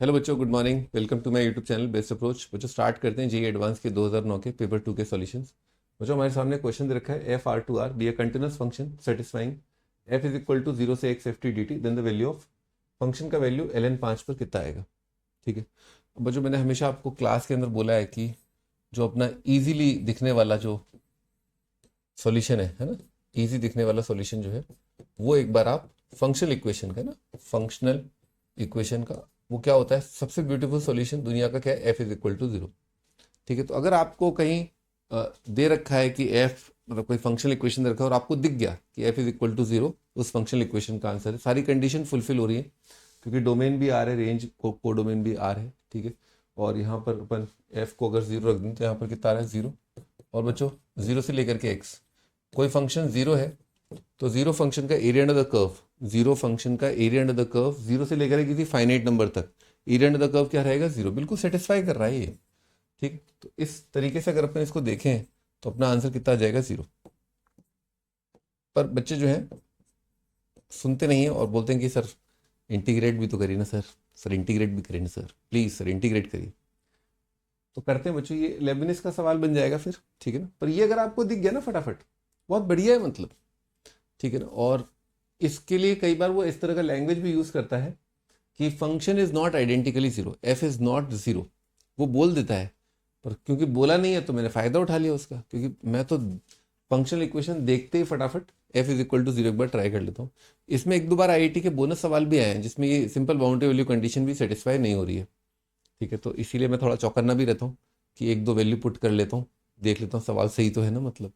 Hello बच्चों, good morning. Welcome to my YouTube channel best approach. बच्चों start करते हैं जेईई एडवांस के 2009 के पेपर 2 के सॉल्यूशंस। बच्चों हमारे सामने क्वेश्चन दे रखा है F R to R be a continuous function satisfying F is equal to 0 से X F T D T, then the value of function का वैल्यू एल एन 5 पर कितना आएगा। ठीक है। अब बच्चों मैंने हमेशा आपको क्लास के अंदर बोला है कि जो अपना ईजिली दिखने वाला जो सॉल्यूशन है ना, ईजी दिखने वाला सॉल्यूशन जो है वो एक बार आप फंक्शनल इक्वेशन का ना, फंक्शनल इक्वेशन का वो क्या होता है, सबसे ब्यूटीफुल सॉल्यूशन दुनिया का क्या है, F is equal to zero. ठीक है। तो अगर आपको कहीं दे रखा है कि एफ मतलब कोई फंक्शनल इक्वेशन दे रखा है और आपको दिख गया कि F is equal to zero, उस फंक्शनल इक्वेशन का आंसर है। सारी कंडीशन फुलफिल हो रही है क्योंकि डोमेन भी आर है, रेंज को डोमेन भी आर है। ठीक है। और यहाँ पर अपन एफ को अगर जीरो रख दें तो यहाँ पर कितना आ रहा है, जीरो। और बच्चों जीरो से लेकर के एक्स कोई फंक्शन जीरो है तो जीरो फंक्शन का area under the curve, zero function का area under the curve zero से लेकर किसी फाइनाइट नंबर तक एरिया अंडर द कर्व क्या रहेगा, जीरो। बिल्कुल सेटिस्फाई कर रहा है ये। ठीक। तो इस तरीके से अगर अपन इसको देखें तो अपना आंसर कितना आ जाएगा, जीरो। पर बच्चे जो हैं सुनते नहीं है और बोलते हैं कि सर इंटीग्रेट भी तो करिए ना सर, सर इंटीग्रेट भी करिए ना सर, प्लीज सर इंटीग्रेट करिए। तो करते हैं बच्चों, ये लेबनिज का सवाल बन जाएगा फिर। ठीक है ना। पर ये अगर आपको दिख गया ना फटाफट, बहुत बढ़िया है मतलब। ठीक है ना। और इसके लिए कई बार वो इस तरह का लैंग्वेज भी यूज करता है कि function is not identically zero, F is not zero. वो बोल देता है, पर क्योंकि बोला नहीं है तो मैंने फायदा उठा लिया उसका, क्योंकि मैं तो फंक्शनल इक्वेशन देखते ही फटाफट F is equal to zero एक बार ट्राई कर लेता हूँ। इसमें एक दो बार आईआईटी के बोनस सवाल भी आए हैं जिसमें ये सिंपल बाउंड्री वैल्यू कंडीशन भी सेटिस्फाई नहीं हो रही है। ठीक है। तो इसीलिए मैं थोड़ा चौकन्ना भी रहता हूँ कि एक दो वैल्यू पुट कर लेता हूँ, देख लेता हूँ सवाल सही तो है ना, मतलब,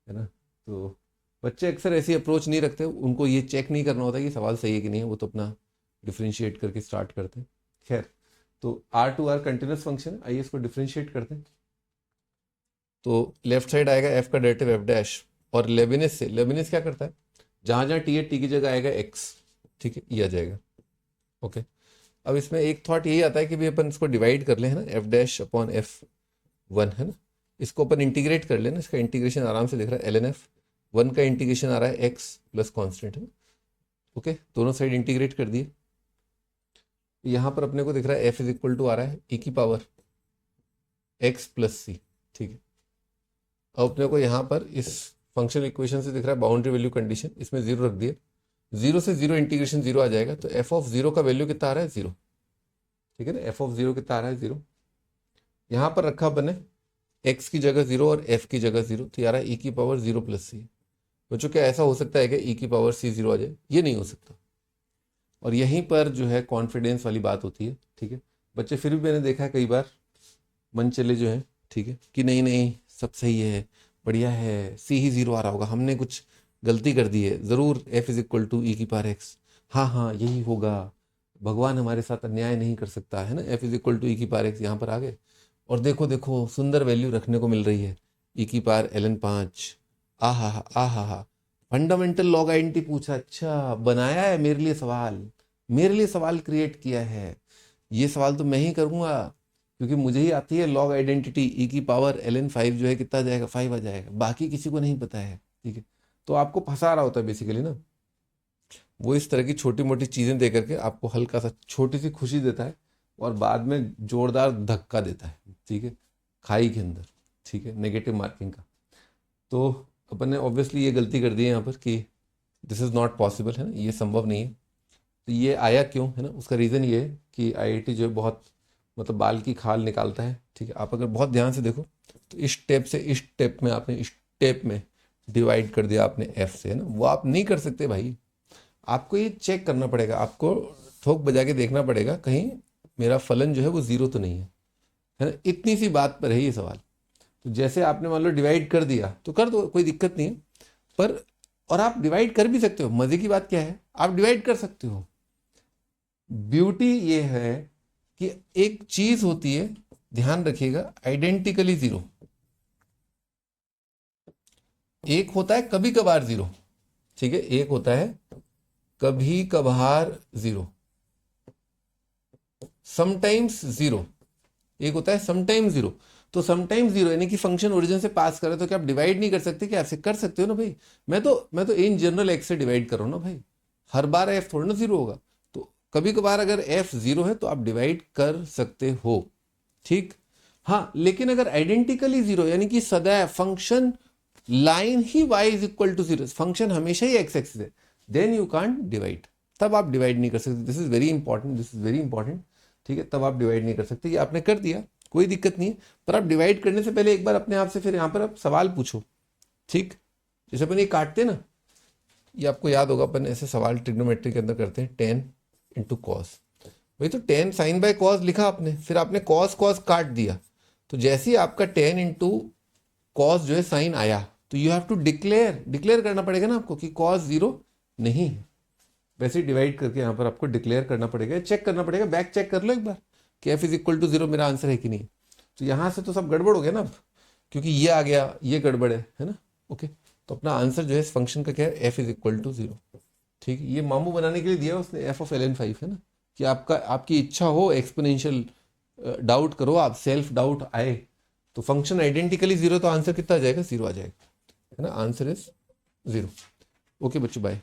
है ना। तो बच्चे अक्सर ऐसी अप्रोच नहीं रखते, उनको ये चेक नहीं करना होता कि सवाल सही है कि नहीं है, वो तो अपना डिफ्रेंशिएट करके स्टार्ट करते हैं। खैर, तो R to R continuous function, आइए इसको डिफ्रेंशिएट करते हैं। तो लेफ्ट साइड आएगा एफ का डेरिवेटिव एफ डैश, और लेबिनिज से, लेबिनिज क्या करता है, जहां जहां टी है टी की जगह आएगा एक्स। ठीक है, ये आ जाएगा। ओके। अब इसमें एक थॉट यही आता है कि भाई अपन इसको डिवाइड कर ले, है ना, F dash upon F one, है ना। इसको अपन इंटीग्रेट कर लेना, इसका इंटीग्रेशन आराम से दिख रहा है, एल एन एफ वन का इंटीग्रेशन आ रहा है एक्स प्लस कॉन्स्टेंट, है ना। ओके, दोनों साइड इंटीग्रेट कर दिए। यहाँ पर अपने को दिख रहा है एफ इज इक्वल टू आ रहा है ई की पावर एक्स प्लस सी। ठीक है। अब अपने को यहाँ पर इस फंक्शन इक्वेशन से दिख रहा है बाउंड्री वैल्यू कंडीशन, इसमें जीरो रख दिए, जीरो से जीरो इंटीग्रेशन जीरो आ जाएगा, तो एफ ऑफ जीरो का वैल्यू कितना आ रहा है, जीरो। ठीक है ना। एफ ऑफ जीरो कितना आ रहा है, जीरो। यहाँ पर रखा अपन ने एक्स की जगह जीरो और एफ की जगह जीरो, तो यार ई की पावर जीरो प्लस सी। बच्चों क्या ऐसा हो सकता है कि ई की पावर सी जीरो आ जाए, ये नहीं हो सकता। और यहीं पर जो है कॉन्फिडेंस वाली बात होती है। ठीक है। बच्चे फिर भी मैंने देखा है कई बार मन चले जो है, ठीक है, कि नहीं नहीं सब सही है, बढ़िया है, सी ही जीरो आ रहा होगा, हमने कुछ गलती कर दी है ज़रूर, एफ इज इक्वल टू ई की पावर एक्स, हाँ हाँ यही होगा, भगवान हमारे साथ अन्याय नहीं कर सकता, है ना, एफ इज इक्वल टू ई की पावर एक्स यहाँ पर आ गए। और देखो देखो सुंदर वैल्यू रखने को मिल रही है, ई की पावर एल एन पाँच, आ हा हा। फंडामेंटल लॉग आइडेंटिटी पूछा, अच्छा बनाया है मेरे लिए सवाल, मेरे लिए सवाल क्रिएट किया है। ये सवाल तो मैं ही करूँगा क्योंकि मुझे ही आती है लॉग आइडेंटिटी, ई की पावर एल एन फाइव जो है कितना आ जाएगा, फाइव आ जाएगा, बाकी किसी को नहीं पता है। ठीक है। तो आपको फंसा रहा होता है बेसिकली ना, वो इस तरह की छोटी मोटी चीज़ें दे करके आपको हल्का सा छोटी सी खुशी देता है और बाद में जोरदार धक्का देता है। ठीक है, खाई के अंदर। ठीक है, नेगेटिव मार्किंग का। तो अपन ने ऑब्वियसली ये गलती कर दी है यहाँ पर कि दिस इज़ नॉट पॉसिबल, है ना, ये संभव नहीं है। तो ये आया क्यों, है ना, उसका रीज़न ये है कि आईआईटी जो है बहुत मतलब बाल की खाल निकालता है। ठीक है। आप अगर बहुत ध्यान से देखो तो इस स्टेप से इस स्टेप में आपने इस स्टेप में डिवाइड कर दिया आपने एफ से, है ना, वो आप नहीं कर सकते भाई। आपको ये चेक करना पड़ेगा, आपको ठोक बजा के देखना पड़ेगा कहीं मेरा फलन जो है वो जीरो तो नहीं है ना। इतनी सी बात पर है ये सवाल। तो जैसे आपने मान लो डिवाइड कर दिया तो कर दो, कोई दिक्कत नहीं है। पर और आप डिवाइड कर भी सकते हो, मजे की बात क्या है, आप डिवाइड कर सकते हो। ब्यूटी ये है कि एक चीज होती है, ध्यान रखिएगा, आइडेंटिकली जीरो, एक होता है कभी कभार जीरो। ठीक है, एक होता है कभी कभार जीरो, समटाइम्स जीरो, एक होता है समटाइम्स जीरो। तो समटाइम्स जीरो यानी कि फंक्शन ओरिजिन से पास करे तो क्या आप डिवाइड नहीं कर सकते, क्या ऐसे कर सकते हो ना भाई। मैं तो इन जनरल एक्स से डिवाइड कर रहा हूँ ना भाई, हर बार एफ थोड़ा ना जीरो होगा। तो कभी कभार अगर एफ 0 है तो आप डिवाइड कर सकते हो, ठीक। हाँ, लेकिन अगर आइडेंटिकली 0 यानी कि सदैव फंक्शन लाइन ही y is equal to 0, function हमेशा ही x एक्सिस है, देन यू कांट डिवाइड, तब आप डिवाइड नहीं कर सकते। This is very important, this is very important, ठीक है। तब आप डिवाइड नहीं कर सकते। ये आपने कर दिया, कोई दिक्कत नहीं है, पर आप डिवाइड करने से पहले एक बार अपने आप से फिर यहाँ पर आप सवाल पूछो, ठीक। जैसे अपन ये काटते ना, ये आपको याद होगा, अपन ऐसे सवाल ट्रिग्नोमेट्री के अंदर करते हैं, tan इंटू कॉस। वही तो tan साइन बाय कॉस लिखा आपने, फिर आपने कॉस कॉस काट दिया, तो जैसे ही आपका tan इंटू कॉस जो है साइन आया, तो यू हैव टू डिक्लेयर करना पड़ेगा ना आपको कि कॉस 0 नहीं है। वैसे ही डिवाइड करके यहाँ पर आपको डिक्लेयर करना पड़ेगा, चेक करना पड़ेगा, बैक चेक कर लो एक बार कि एफ इज इक्वल टू 0 मेरा आंसर है कि नहीं। तो यहाँ से तो सब गड़बड़ हो गया ना अब, क्योंकि ये आ गया, ये गड़बड़ है ना। ओके, तो अपना आंसर जो है इस फंक्शन का क्या है, एफ इज इक्वल टू 0, ठीक। ये मामू बनाने के लिए दिया उसने, एफ ऑफ ln5 है ना, कि आपकी इच्छा हो एक्सपोनेंशियल डाउट करो आप, सेल्फ डाउट आए तो फंक्शन आइडेंटिकली 0, तो आंसर कितना आ जाएगा, 0 आ जाएगा, है ना। Answer is 0। ओके बच्चों, बाय।